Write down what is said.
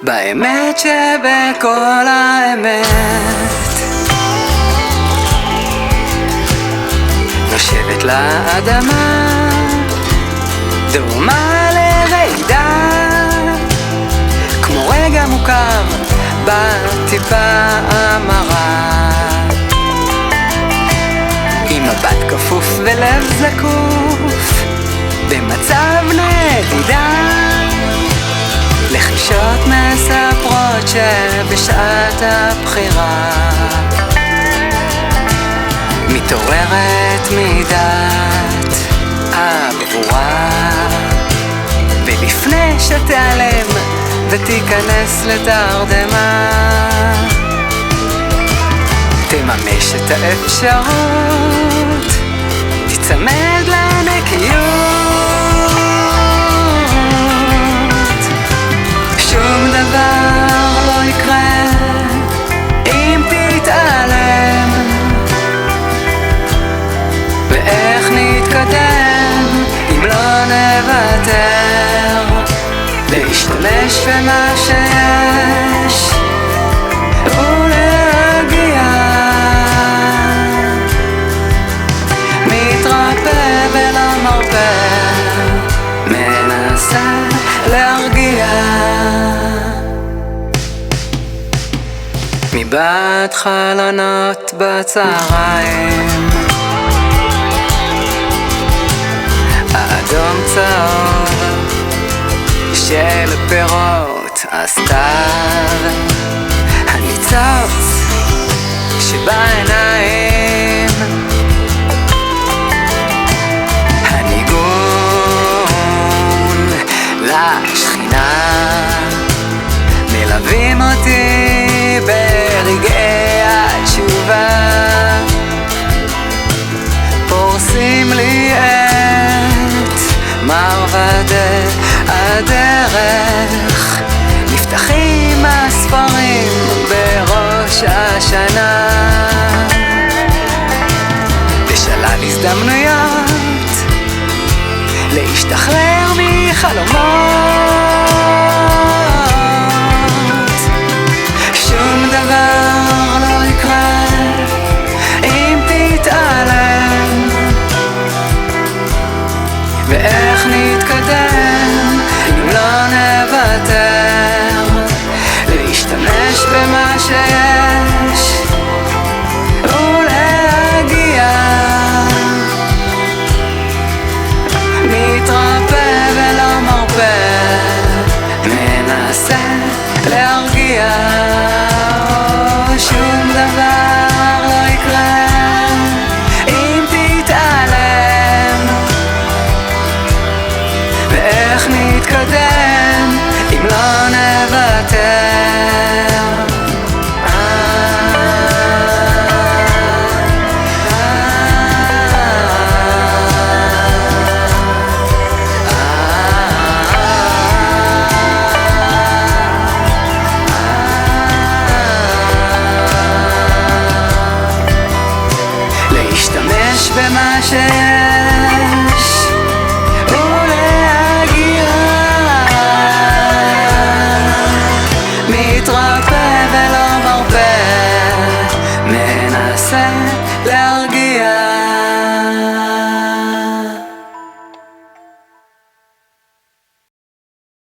באמת שבכל האמת נושבת לאדמה, דומה לרעידה, כמו רגע מוכר בטיפה המרה, עם מבט כפוף ולב זקוף במצב נדידה. לחישות מספרות שבשעת הבחירה מתעוררת מידת הגבורה, ולפני שתיעלם ותיכנס לתרדמה תממש את האפשרות, תצמד לנקיות. שום דבר לא יקרה אם תתעלם, ואיך נתקדם אם לא נוותר, להשתמש במה שיש ולהגיע, מתרפא ולא מרפא, מנסה להרגיע. מבעד חלונות בצהריים, האדום צהוב של פירות הסתיו, הניצוץ שבעיניים, הניגון לשכינה, מלווים אותי ברגעי התשובה, פורסים לי את מרבדי הדרך, נפתחים הספרים בראש השנה, בשלל הזדמנויות להשתחרר מחלומות. שום דבר לא יקרה אם תתעלם, ואיך נתקדם אם לא נוותר, להשתמש במה שיש ולהגיע, מתרפא ולא מרפא, מנסה להרגיע. שום דבר לא יקרה אם תתעלם, ואיך נתקדם